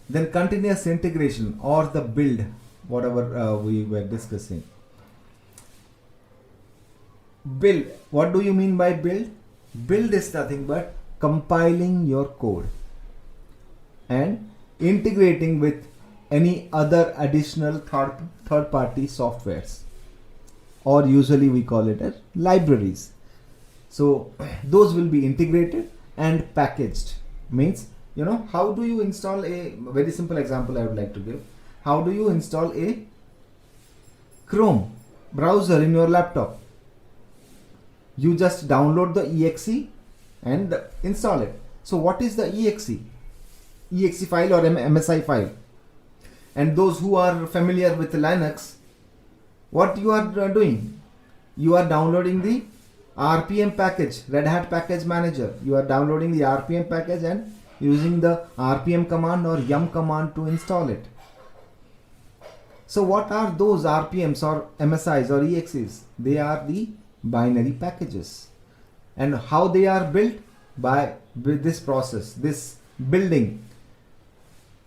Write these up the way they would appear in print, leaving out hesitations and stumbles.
Then continuous integration or the build, whatever we were discussing. Build, what do you mean by build? Build is nothing but compiling your code and integrating with any other additional third party softwares, or usually we call it as libraries. So those will be integrated and packaged. Means, how do you install a very simple example I would like to give. How do you install a Chrome browser in your laptop? You just download the exe and install it. So what is the exe? Exe file or MSI file. And those who are familiar with Linux, what you are doing? You are downloading the RPM package, Red Hat Package Manager. You are downloading the RPM package and using the RPM command or yum command to install it. So what are those RPMs or MSIs or EXEs? They are the binary packages. And how they are built? By this process, this building.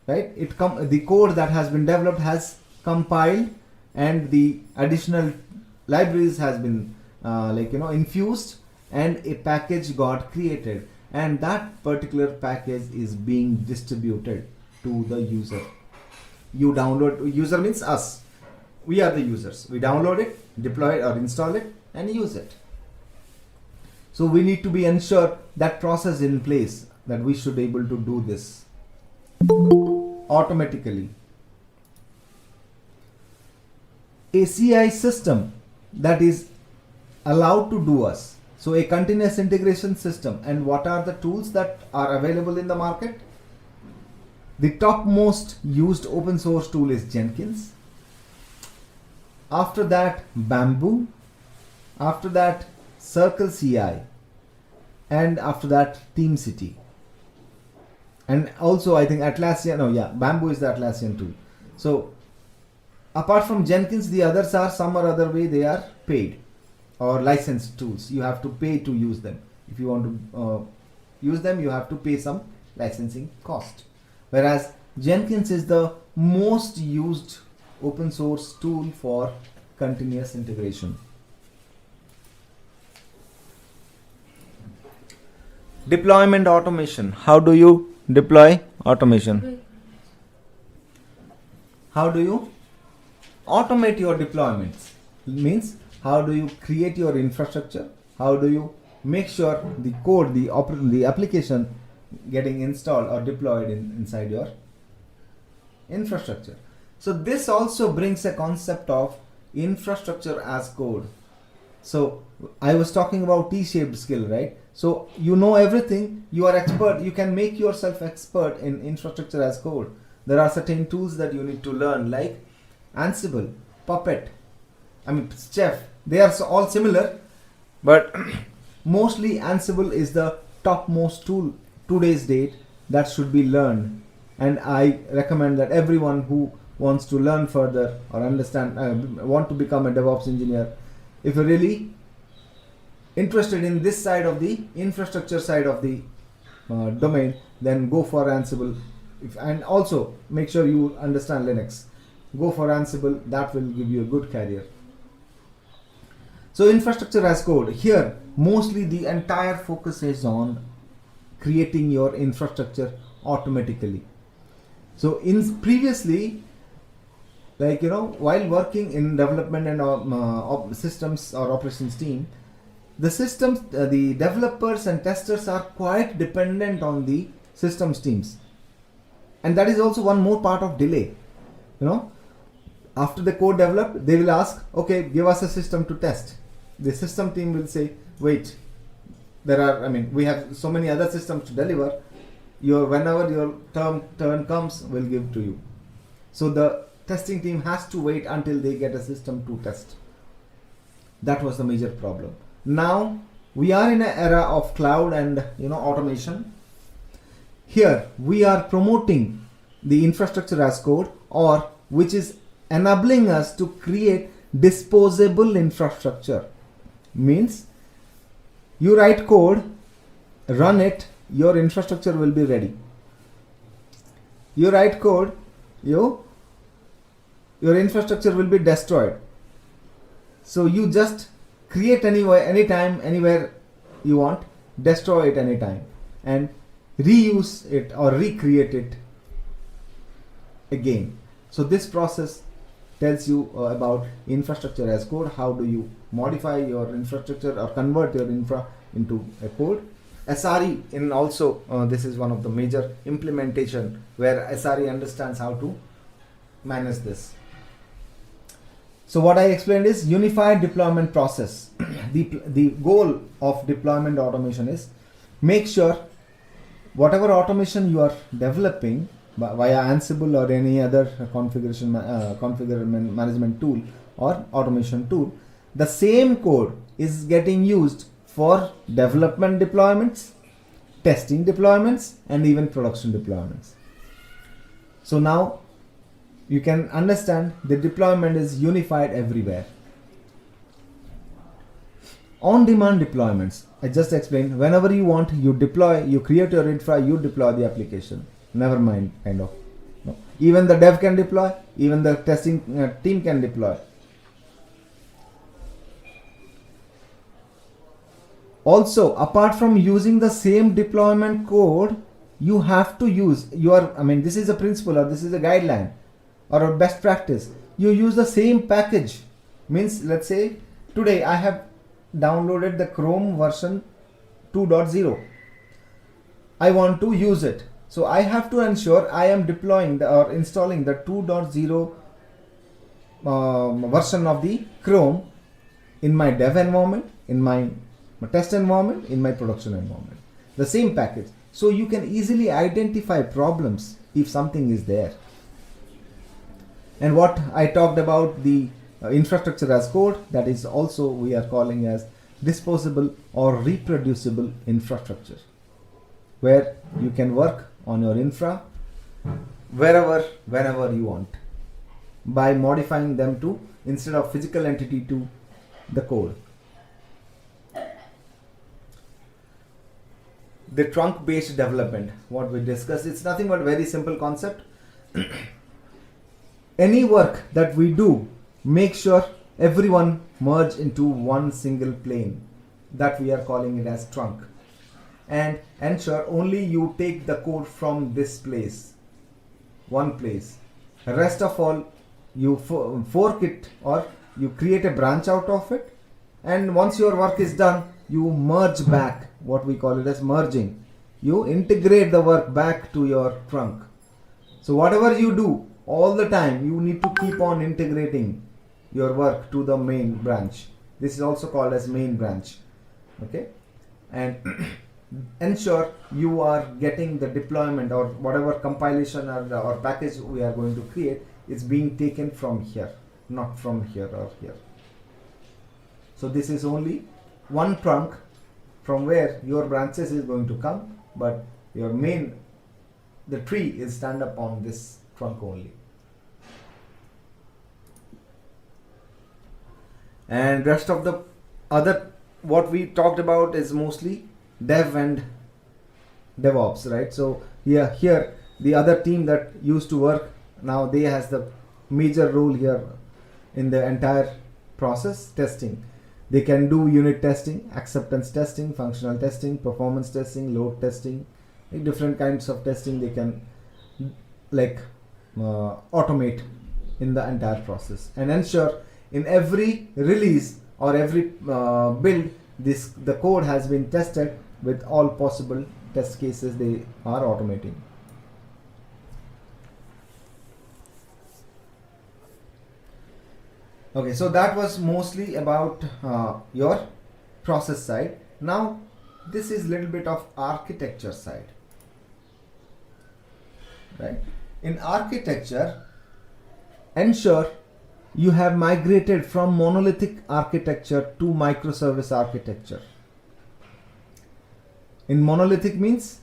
Right? The code that has been developed has compiled, and the additional libraries has been infused, and a package got created, and that particular package is being distributed to the user. You download, user means us. We are the users. We download it, deploy it or install it and use it. So we need to be ensured that process in place, that we should be able to do this automatically. A CI system that is allowed to do us. So a continuous integration system. And what are the tools that are available in the market? The topmost used open source tool is Jenkins. After that, Bamboo. After that, Circle CI. And after that, TeamCity. And also I think Atlassian, Bamboo is the Atlassian tool. So apart from Jenkins, the others are some or other way they are paid or licensed tools. You have to pay to use them. If you want to use them, you have to pay some licensing cost. Whereas Jenkins is the most used open source tool for continuous integration. Deployment automation. How do you deploy automation? How do you automate your deployments? It means, how do you create your infrastructure? How do you make sure the code, the application getting installed or deployed inside your infrastructure? So this also brings a concept of infrastructure as code. So I was talking about T-shaped skill, right? So you know everything, you are expert, you can make yourself expert in infrastructure as code. There are certain tools that you need to learn, like Ansible, Puppet, Chef. They are all similar, but mostly Ansible is the topmost tool today's date that should be learned. And I recommend that everyone who wants to learn further or understand, want to become a DevOps engineer, if you're really interested in this side of the infrastructure side of the domain, then go for Ansible. And also make sure you understand Linux. Go for Ansible, that will give you a good career. So infrastructure as code, here mostly the entire focus is on creating your infrastructure automatically. So previously, while working in development and systems or operations team, the systems, the developers and testers are quite dependent on the systems teams. And that is also one more part of delay. After the code developed, they will ask, okay, give us a system to test. The system team will say, wait, we have so many other systems to deliver. Whenever your turn comes, we'll give to you. So the testing team has to wait until they get a system to test. That was the major problem. Now we are in an era of cloud and automation. Here we are promoting the infrastructure as code, or which is enabling us to create disposable infrastructure. Means you write code, run it, your infrastructure will be ready. you write code, your infrastructure will be destroyed. So you just create anywhere, anytime, anywhere you want, destroy it anytime, and reuse it or recreate it again. So this process tells you about infrastructure as code. How do you modify your infrastructure or convert your infra into a code? SRE in also this is one of the major implementation where SRE understands how to manage this. So what I explained is unified deployment process. The goal of deployment automation is make sure whatever automation you are developing via Ansible or any other configuration management tool or automation tool, the same code is getting used for development deployments, testing deployments, and even production deployments. So now you can understand the deployment is unified everywhere. On-demand deployments, I just explained, whenever you want, you deploy, you create your infra, you deploy the application. Never mind, kind of. No. Even the dev can deploy, even the testing team can deploy. Also, apart from using the same deployment code, you have to use this is a principle or this is a guideline or a best practice. You use the same package. Means, let's say today I have downloaded the Chrome version 2.0. I want to use it. So I have to ensure I am deploying or installing the 2.0 version of the Chrome in my dev environment, in my test environment, in my production environment. The same package. So you can easily identify problems if something is there. And what I talked about, the infrastructure as code, that is also we are calling as disposable or reproducible infrastructure, where you can work on your infra wherever, whenever you want, by modifying them to, instead of physical entity, to the code. The trunk based development, what we discussed, it's nothing but very simple concept. Any work that we do, make sure everyone merge into one single plane, that we are calling it as trunk, and ensure only you take the code from this place, one place. Rest of all, you fork it or you create a branch out of it, and once your work is done, you merge back, what we call it as merging. You integrate the work back to your trunk. So whatever you do, all the time you need to keep on integrating your work to the main branch. This is also called as main branch. Okay, and ensure you are getting the deployment or whatever compilation or package we are going to create is being taken from here, not from here or here. So this is only one trunk from where your branches is going to come, but your main, the tree is stand up on this trunk only. And rest of the other what we talked about is mostly dev and DevOps, right? So here the other team that used to work, now they has the major role here in the entire process. Testing, they can do unit testing, acceptance testing, functional testing, performance testing, load testing, like different kinds of testing they can automate in the entire process, and ensure in every release or every build, the code has been tested with all possible test cases they are automating. Okay, so that was mostly about your process side. Now this is little bit of architecture side, right? In architecture, ensure you have migrated from monolithic architecture to microservice architecture. In monolithic means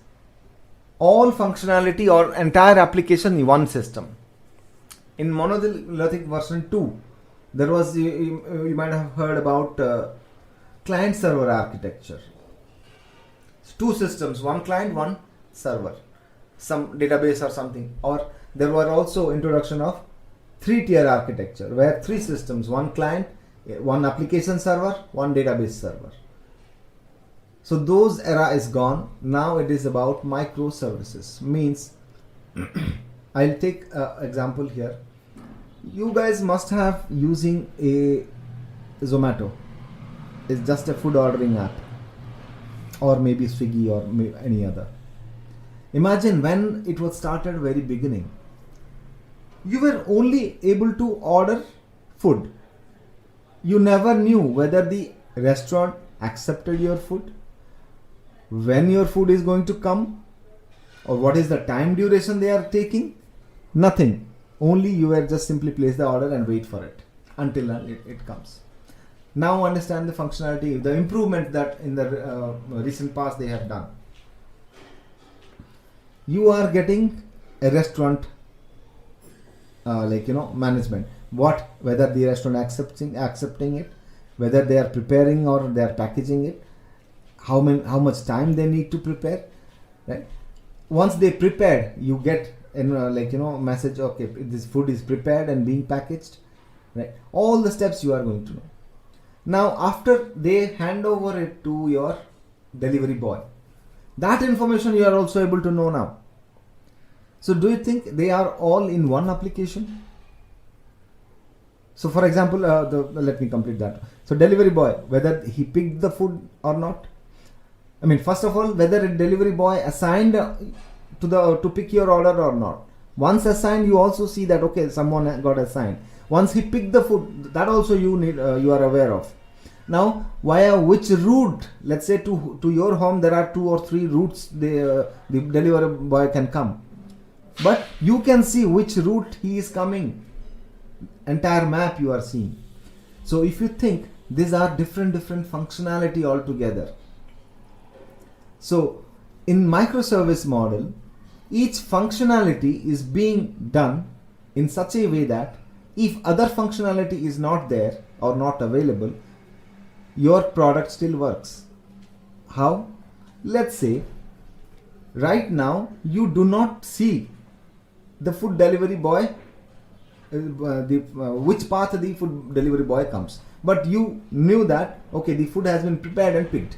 all functionality or entire application in one system. In monolithic version 2, there was, you might have heard about client server architecture. It's two systems, one client, one server. some database or something. Or there were also introduction of 3-tier architecture where 3 systems, one client, one application server, one database server. So those era is gone. Now it is about microservices. Means I'll take example here. You guys must have using a Zomato. It's just a food ordering app, or maybe Swiggy or any other. Imagine when it was started very beginning, you were only able to order food. You never knew whether the restaurant accepted your food, when your food is going to come, or what is the time duration they are taking. Nothing. Only you were just simply place the order and wait for it until it comes. Now understand the functionality, the improvement that in the recent past they have done. You are getting a restaurant management. Whether the restaurant accepting it, whether they are preparing or they are packaging it, how much time they need to prepare, right? Once they prepared, you get message, okay, this food is prepared and being packaged, right? All the steps you are going to know. Now after they hand over it to your delivery boy, that information you are also able to know now. So do you think they are all in one application? So for example, let me complete that. So delivery boy, whether he picked the food or not. I mean, first of all, whether a delivery boy assigned to pick your order or not. Once assigned, you also see that, okay, someone got assigned. Once he picked the food, that also you are aware of. Now, via which route, let's say to your home, there are 2 or 3 routes the delivery boy can come. But you can see which route he is coming. Entire map you are seeing. So if you think, these are different functionality altogether. So in microservice model, each functionality is being done in such a way that if other functionality is not there or not available, your product still works. How? Let's say right now you do not see the food delivery boy, which path the food delivery boy comes, but you knew that, okay, the food has been prepared and picked.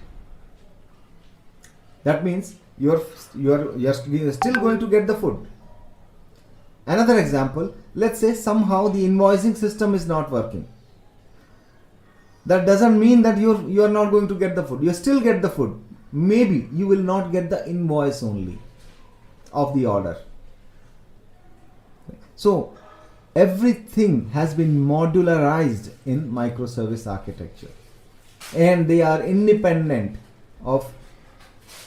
That means you're still going to get the food. Another example, let's say somehow the invoicing system is not working. That doesn't mean that you are not going to get the food. You still get the food. Maybe you will not get the invoice only of the order. So everything has been modularized in microservice architecture, and they are independent of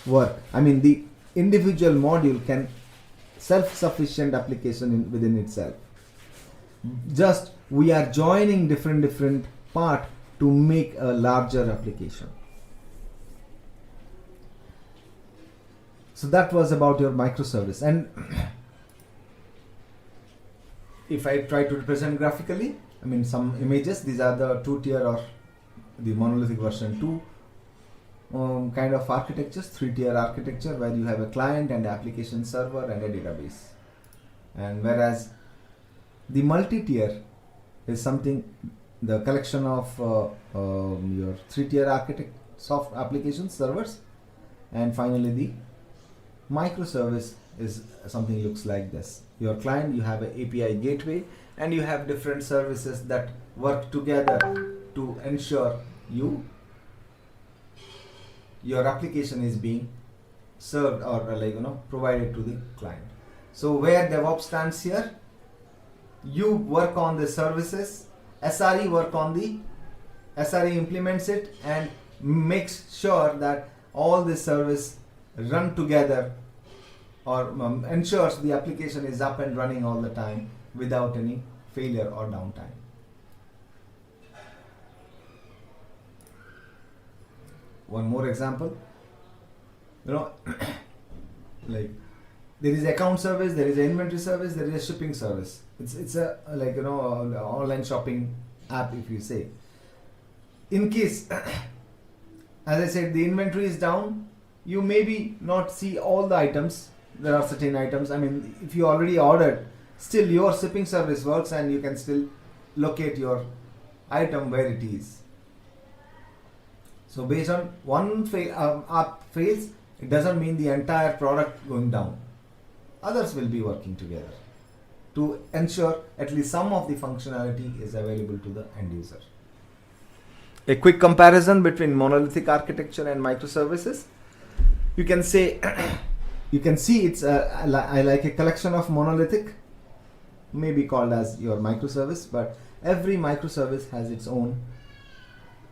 work. I mean, the individual module can self-sufficient application within itself. Just we are joining different part to make a larger application. So that was about your microservice. And if I try to represent graphically, I mean, some images, these are the 2-tier or the monolithic version 2 kind of architectures, 3-tier architecture, where you have a client and application server and a database. And whereas the multi-tier is something, the collection of your 3-tier architect soft application servers, and finally the microservice is something looks like this. Your client, you have an API gateway, and you have different services that work together to ensure your application is being served or provided to the client. So where Devops stands here, you work on the services, SRE work on the SRE implements it and makes sure that all the service run together or ensures the application is up and running all the time without any failure or downtime. One more example, like there is account service, there is an inventory service, there is a shipping service. It's a online shopping app, if you say. In case, as I said, the inventory is down, you maybe not see all the items there are certain items. I mean, if you already ordered, still your shipping service works and you can still locate your item where it is. So based on one app fails, it doesn't mean the entire product going down. Others will be working together to ensure at least some of the functionality is available to the end user. A quick comparison between monolithic architecture and microservices. You can say, you can see it's like a collection of monolithic, maybe called as your microservice, but every microservice has its own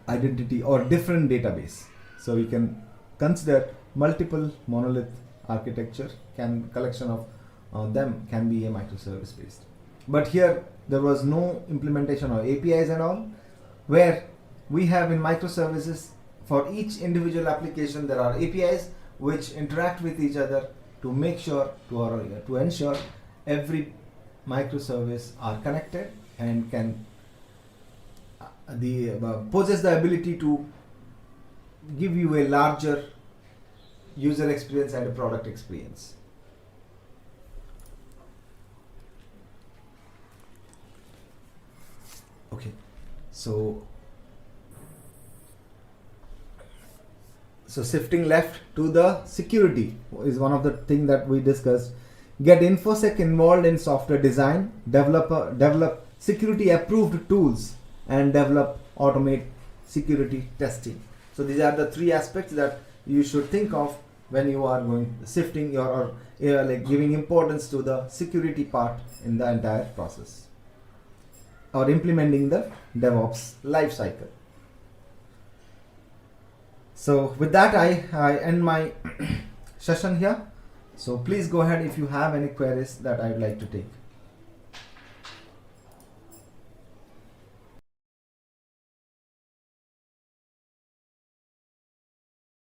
identity or different database. So you can consider multiple monolith architecture, collection of them can be a microservice based. But here there was no implementation of APIs and all, where we have in microservices for each individual application there are APIs which interact with each other to make sure to ensure every microservice are connected and can possess the ability to give you a larger user experience and a product experience. Okay, so shifting left to the security is one of the thing that we discussed. Get InfoSec involved in software design, develop security approved tools, and develop automate security testing. So these are the three aspects that you should think of when you are shifting or giving importance to the security part in the entire process or implementing the DevOps life cycle. So with that, I end my session here. So please go ahead if you have any queries that I would like to take.